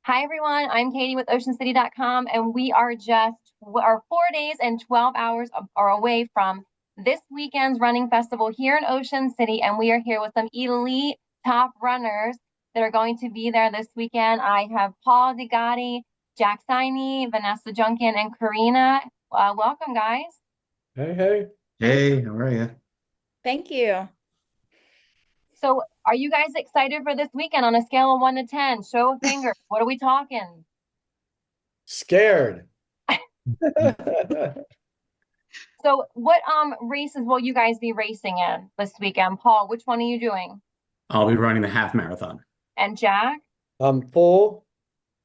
Hi, everyone. I'm Katie with OceanCity.com, and we are our 4 days and 12 hours are away from this weekend's running festival here in Ocean City. And we are here with some elite top runners that are going to be there this weekend. I have Paul DeGotti, Jack Siney, Vanessa Junkin, and Karina. Welcome, guys. Hey, hey. Hey, how are you? Thank you. So, are you guys excited for this weekend on a scale of 1 to 10? Show of fingers. What are we talking? Scared. So what races will you guys be racing in this weekend? Paul, which one are you doing? I'll be running the half marathon. And Jack? Full.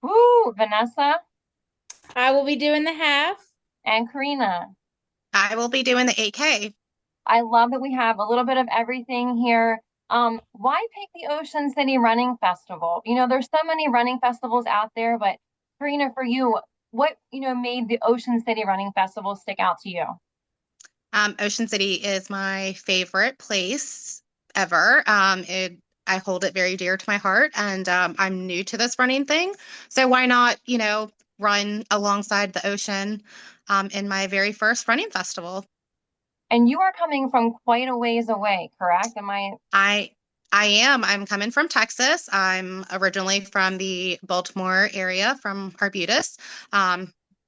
Woo, Vanessa I will be doing the half. and Karina. I will be doing the 8K. I love that we have a little bit of everything here. Why pick the Ocean City Running Festival? There's so many running festivals out there, but Karina, for you, what, made the Ocean City Running Festival stick out to you? Ocean City is my favorite place ever. I hold it very dear to my heart, and I'm new to this running thing. So why not, run alongside the ocean in my very first running festival? And you are coming from quite a ways away, correct? Am I? I am. I'm coming from Texas. I'm originally from the Baltimore area, from Arbutus.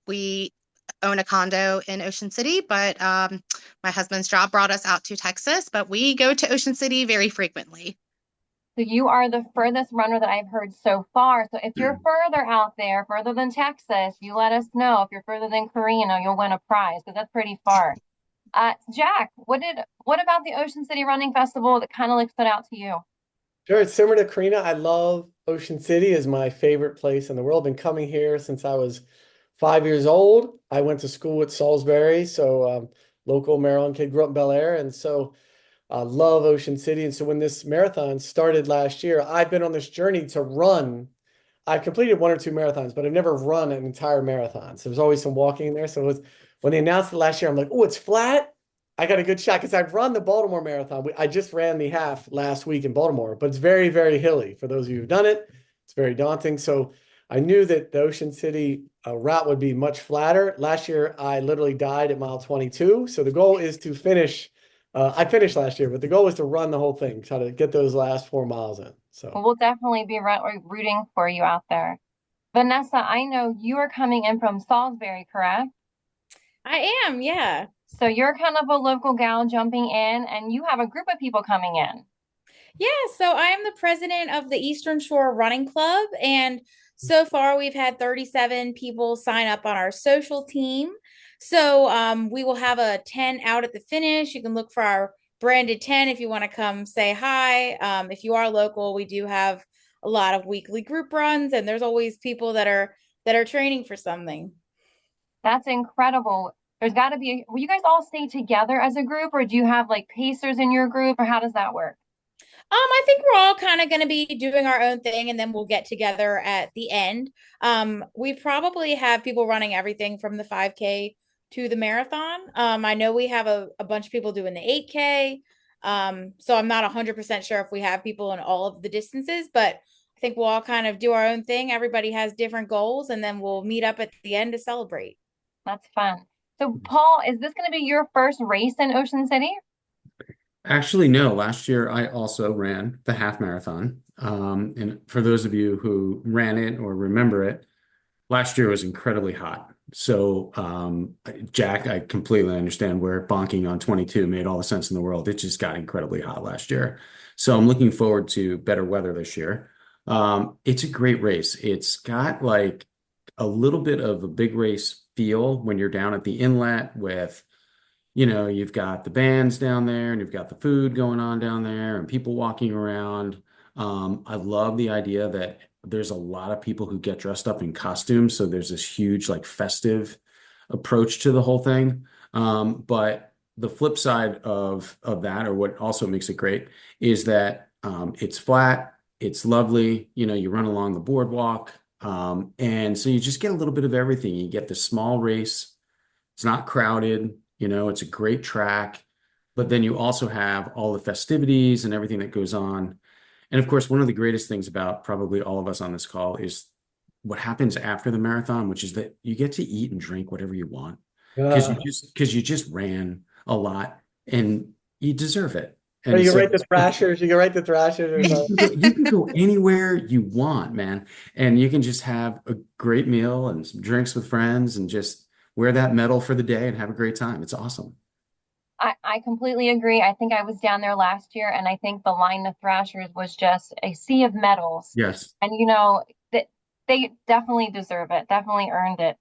We own a condo in Ocean City, but my husband's job brought us out to Texas, but we go to Ocean City very frequently. So you are the furthest runner that I've heard so far. So if you're further out there, further than Texas, you let us know. If you're further than Korea, you'll win a prize because that's pretty far. Jack, what about the Ocean City Running Festival that kind of like stood out to you? Sure, it's similar to Karina. I love Ocean City is my favorite place in the world. Been coming here since I was 5 years old. I went to school at Salisbury, so local Maryland kid, grew up in Bel Air, and so I love Ocean City. And so when this marathon started last year, I've been on this journey to run. I've completed one or two marathons, but I've never run an entire marathon. So there's always some walking in there. So when they announced it last year, I'm like, oh, it's flat. I got a good shot because I've run the Baltimore Marathon. I just ran the half last week in Baltimore, but it's very, very hilly. For those of you who've done it, it's very daunting. So I knew that the Ocean City route would be much flatter. Last year, I literally died at mile 22. So the goal is to finish. I finished last year, but the goal is to run the whole thing, try to get those last 4 miles in. So We'll definitely be rooting for you out there. Vanessa, I know you are coming in from Salisbury, correct? I am, yeah. So you're kind of a local gal jumping in, and you have a group of people coming in. Yeah, so I am the president of the Eastern Shore Running Club, and so far we've had 37 people sign up on our social team. So we will have a 10 out at the finish. You can look for our branded 10 if you want to come say hi. If you are local, we do have a lot of weekly group runs, and there's always people that are training for something. That's incredible. There's got to be, will you guys all stay together as a group, or do you have like pacers in your group, or how does that work? I think we're all kind of going to be doing our own thing and then we'll get together at the end. We probably have people running everything from the 5K to the marathon. I know we have a bunch of people doing the 8K. So I'm not 100% sure if we have people in all of the distances, but I think we'll all kind of do our own thing. Everybody has different goals and then we'll meet up at the end to celebrate. That's fun. So, Paul, is this going to be your first race in Ocean City? Actually, no. Last year, I also ran the half marathon. And for those of you who ran it or remember it, last year was incredibly hot. So, Jack, I completely understand where bonking on 22 made all the sense in the world. It just got incredibly hot last year. So I'm looking forward to better weather this year. It's a great race. It's got like a little bit of a big race feel when you're down at the inlet with, you've got the bands down there and you've got the food going on down there and people walking around. I love the idea that there's a lot of people who get dressed up in costumes. So there's this huge, like, festive approach to the whole thing. But the flip side of that, or what also makes it great, is that it's flat, it's lovely. You run along the boardwalk. And so you just get a little bit of everything. You get the small race. It's not crowded. It's a great track, but then you also have all the festivities and everything that goes on. And of course, one of the greatest things about probably all of us on this call is what happens after the marathon, which is that you get to eat and drink whatever you want Uh, because you just ran a lot and you deserve it. so And you can so rate the Thrashers. You can rate the Thrashers or something. you can go anywhere you want, man, and you can just have a great meal and some drinks with friends and just wear that medal for the day and have a great time. It's awesome. I completely agree. I think I was down there last year, and I think the line of Thrashers was just a sea of medals. Yes. And that they definitely deserve it, definitely earned it.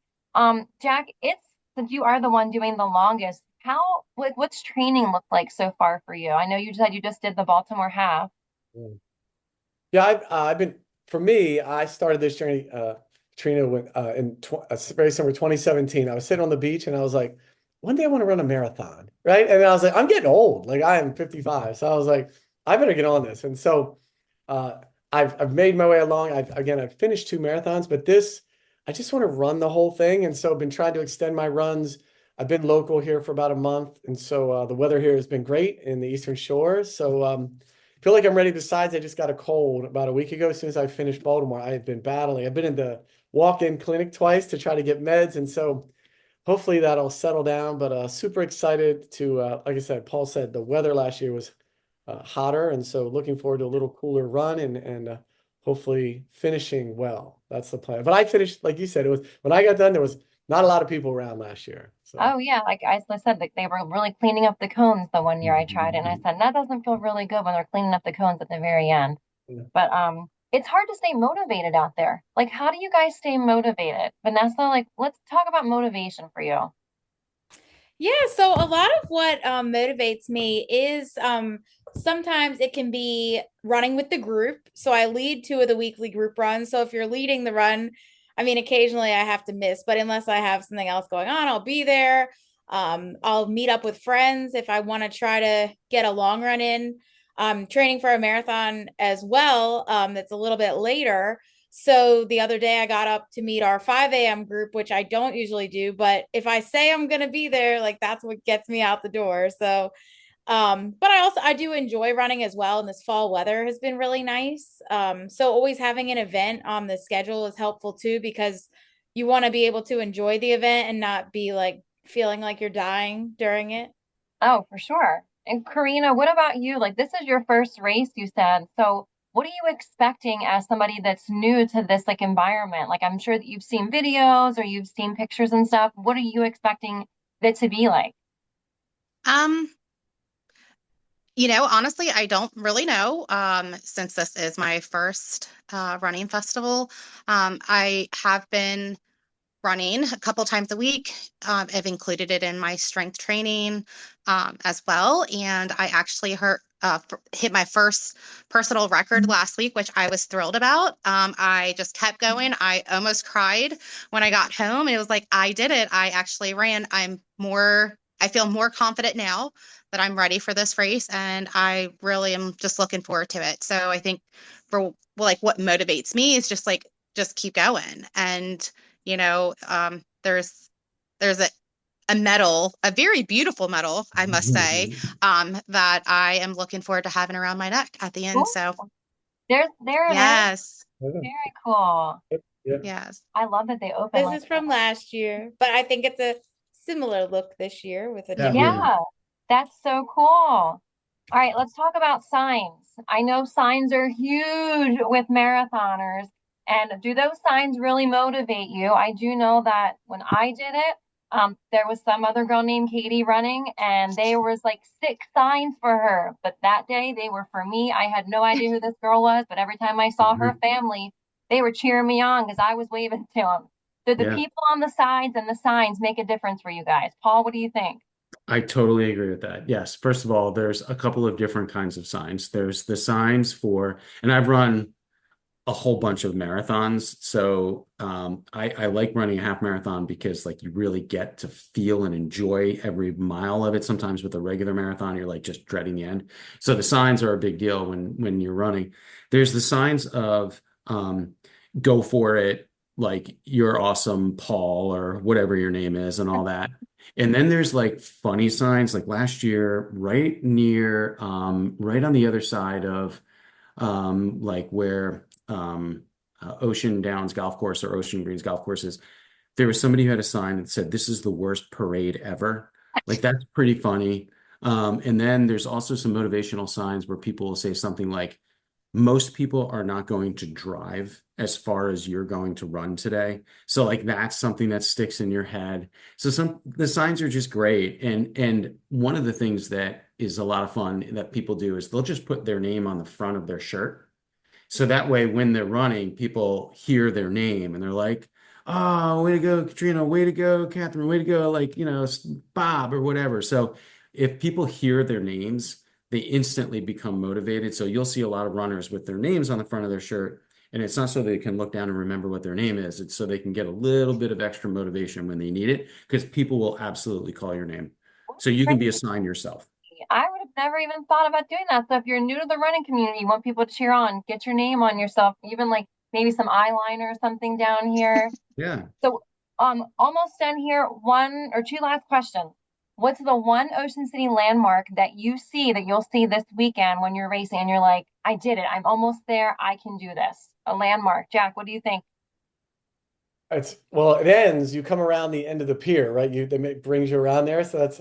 Jack, it's since you are the one doing the longest, what's training look like so far for you? I know you said you just did the Baltimore half. Yeah, I've been for me. I started this journey, Trina, in very summer 2017. I was sitting on the beach and I was like, one day I want to run a marathon, right? And I was like, I'm getting old. Like I am 55, so I was like, I better get on this. And so, uh, I've made my way along. I've finished 2 marathons, but this I just want to run the whole thing. And so I've been trying to extend my runs. I've been local here for about a month, and so the weather here has been great in the Eastern Shore. So feel like I'm ready. Besides, I just got a cold about a week ago. As soon as I finished Baltimore, I have been battling. I've been in the walk-in clinic twice to try to get meds, and so hopefully that'll settle down. But super excited to, like I said, Paul said the weather last year was hotter, and so looking forward to a little cooler run and hopefully finishing well. That's the plan. But I finished, like you said, it was when I got done, there was not a lot of people around last year. So Oh yeah, like I said, like they were really cleaning up the cones the one year I tried it, and I said that doesn't feel really good when they're cleaning up the cones at the very end. yeah. But it's hard to stay motivated out there. Like, how do you guys stay motivated? Vanessa, like, let's talk about motivation for you. Yeah, so a lot of what motivates me is sometimes it can be running with the group. So I lead 2 of the weekly group runs. So if you're leading the run, I mean, occasionally I have to miss, but unless I have something else going on, I'll be there. I'll meet up with friends if I want to try to get a long run in. Training for a marathon as well. That's a little bit later. So the other day I got up to meet our 5 a.m. group, which I don't usually do, but if I say I'm going to be there, like that's what gets me out the door. So, but I do enjoy running as well. And this fall weather has been really nice. So always having an event on the schedule is helpful too, because you want to be able to enjoy the event and not be like feeling like you're dying during it. Oh, for sure. And Karina, what about you? Like, this is your first race, you said. So, what are you expecting as somebody that's new to this like environment? Like, I'm sure that you've seen videos or you've seen pictures and stuff. What are you expecting it to be like? Um, honestly, I don't really know, since this is my first running festival. I have been running a couple times a week. I've included it in my strength training as well. And I actually hit my first personal record last week, which I was thrilled about. I just kept going. I almost cried when I got home. It was like, I did it. I actually ran. I feel more confident now that I'm ready for this race. And I really am just looking forward to it. So I think like what motivates me is just like, just keep going. And there's a medal, a very beautiful medal, I must say, that I am looking forward to having around my neck at the end. Cool. So There it is. yes, Very cool. Yeah. yes. I love that they open This like is from last year, but I think it's a similar look this year with a that. different. Yeah. Yeah, that's so cool. All right, let's talk about signs. I know signs are huge with marathoners. And do those signs really motivate you? I do know that when I did it, there was some other girl named Katie running, and there was like 6 signs for her. But that day they were for me. I had no idea who this girl was, but every time I saw her family, they were cheering me on because I was waving to them. Do the Yeah. people on the sides and the signs make a difference for you guys? Paul, what do you think? I totally agree with that. Yes. First of all, there's a couple of different kinds of signs. There's the signs for, and I've run a whole bunch of marathons. So I like running a half marathon because like you really get to feel and enjoy every mile of it. Sometimes with a regular marathon, you're like just dreading the end. So the signs are a big deal when you're running. There's the signs of go for it, like you're awesome, Paul, or whatever your name is, and all that. And then there's like funny signs, like last year, right on the other side of like where Ocean Downs Golf Course or Ocean Greens Golf Courses, there was somebody who had a sign that said, "This is the worst parade ever." Like that's pretty funny. And then there's also some motivational signs where people will say something like, most people are not going to drive as far as you're going to run today. So like that's something that sticks in your head. So the signs are just great. And one of the things that is a lot of fun that people do is they'll just put their name on the front of their shirt. So that way, when they're running, people hear their name and they're like, "Oh, way to go, Katrina, way to go, Catherine, way to go," like, Bob or whatever. So if people hear their names, they instantly become motivated. So you'll see a lot of runners with their names on the front of their shirt. And it's not so they can look down and remember what their name is. It's so they can get a little bit of extra motivation when they need it, because people will absolutely call your name. So you can be a sign yourself. I would have never even thought about doing that. So if you're new to the running community, you want people to cheer on, get your name on yourself, even like maybe some eyeliner or something down here. Yeah. So almost done here. One or two last questions. What's the one Ocean City landmark that you see that you'll see this weekend when you're racing and you're like, I did it. I'm almost there. I can do this. A landmark. Jack, what do you think? Well, it ends. You come around the end of the pier, right? Brings you around there. So that's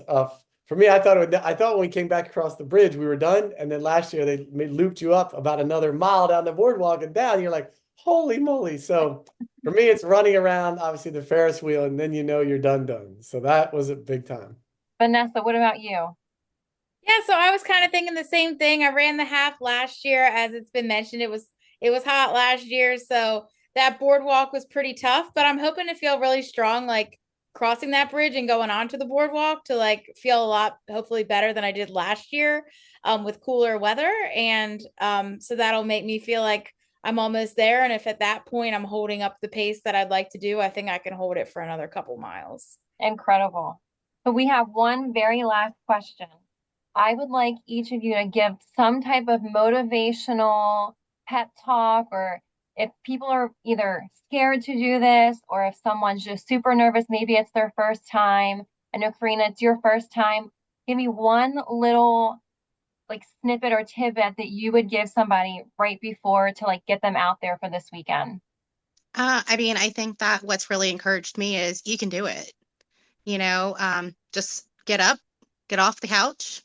for me. I thought when we came back across the bridge, we were done. And then last year looped you up about another mile down the boardwalk and down. You're like, holy moly! So for me, it's running around, obviously the Ferris wheel, and then you're done. So that was a big time. Vanessa, what about you? Yeah, so I was kind of thinking the same thing. I ran the half last year, as it's been mentioned. It was hot last year, so that boardwalk was pretty tough, but I'm hoping to feel really strong, like crossing that bridge and going onto the boardwalk to like feel a lot hopefully better than I did last year, with cooler weather. And so that'll make me feel like I'm almost there. And if at that point I'm holding up the pace that I'd like to do, I think I can hold it for another couple miles. Incredible. So we have one very last question. I would like each of you to give some type of motivational pep talk, or if people are either scared to do this, or if someone's just super nervous, maybe it's their first time. I know, Karina, it's your first time. Give me one little like snippet or tidbit that you would give somebody right before to like get them out there for this weekend. I mean, I think that what's really encouraged me is you can do it. Just get up, get off the couch,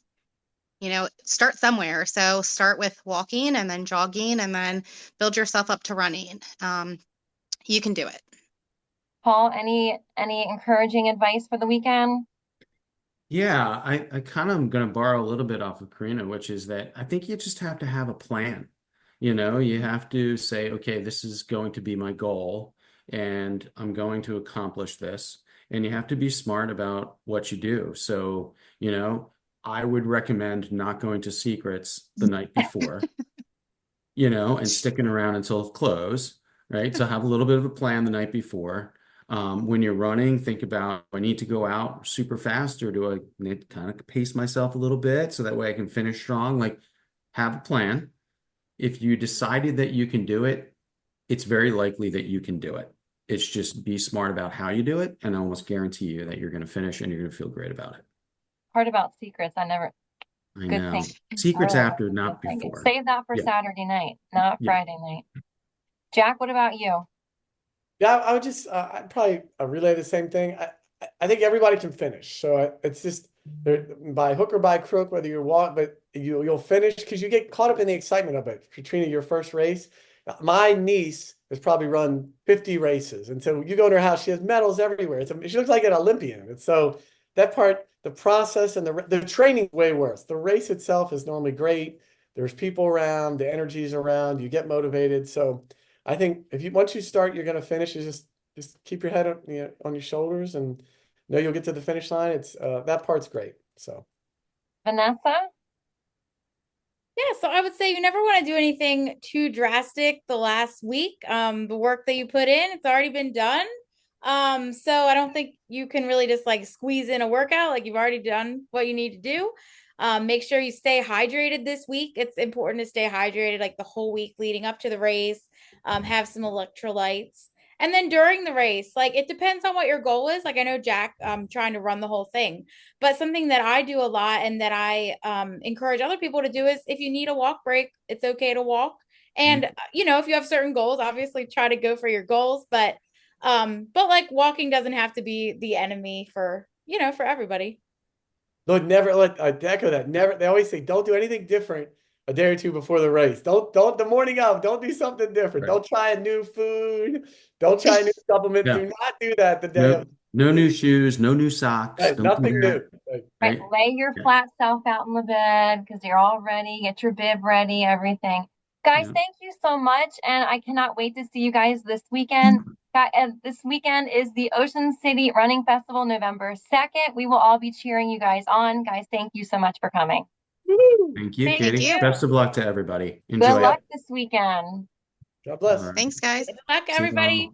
start somewhere. So start with walking and then jogging and then build yourself up to running. You can do it. Paul, any encouraging advice for the weekend? Yeah, I kind of am going to borrow a little bit off of Karina, which is that I think you just have to have a plan. You have to say, okay, this is going to be my goal, and I'm going to accomplish this. And you have to be smart about what you do. So, I would recommend not going to Secrets the night before, and sticking around until close, right? So have a little bit of a plan the night before. When you're running, think about, do I need to go out super fast, or do I need to kind of pace myself a little bit so that way I can finish strong? Like, have a plan. If you decided that you can do it, it's very likely that you can do it. It's just be smart about how you do it, and I almost guarantee you that you're going to finish and you're going to feel great about it. Part about Secrets, I good know. thing. Secrets Really after, not good thing. before. Save that for Yeah. Saturday night, not Yeah. Friday night. Jack, what about you? Yeah, I would just I'd probably relay the same thing. I think everybody can finish. So it's just by hook or by crook, whether you're but you'll finish because you get caught up in the excitement of it. Katrina, your first race. My niece has probably run 50 races, and so you go to her house, she has medals everywhere. She looks like an Olympian. And so that part, the process and the training way worse. The race itself is normally great. There's people around, the energy's around, you get motivated. So I think once you start, you're going to finish. You just keep your head on your shoulders and know you'll get to the finish line. It's that part's great. So Vanessa? Yeah, so I would say you never want to do anything too drastic the last week. The work that you put in, it's already been done. So I don't think you can really just like squeeze in a workout. Like you've already done what you need to do. Make sure you stay hydrated this week. It's important to stay hydrated like the whole week leading up to the race. Have some electrolytes. And then during the race, like it depends on what your goal is. Like I know Jack trying to run the whole thing, but something that I do a lot and that I encourage other people to do is if you need a walk break, it's okay to walk And you know, if you have certain goals, obviously try to go for your goals, but like walking doesn't have to be the enemy for, you know, for everybody. Look, never let I echo that. Never. They always say, don't do anything different a day or two before the race. Don't the morning of. Don't do something different. Right. Don't try a new food. Don't try a new supplement. Yeah. Do not do that the day No, of. no new shoes, no new socks. Right, Don't do nothing that. new. Right. Right. Right. Lay your Yeah. flat self out in the bed because you're all ready. Get your bib ready, everything. Guys, Yeah. thank you so much. And I cannot wait to see you guys this weekend. This weekend is the Ocean City Running Festival, November 2nd. We will all be cheering you guys on. Guys, thank you so much for coming. Woo! Thank you, Thank Thank Katie. you. you. Best of luck to everybody. Good Enjoy luck it. this weekend. God All bless. right. Thanks, guys. Good luck, See you everybody. all.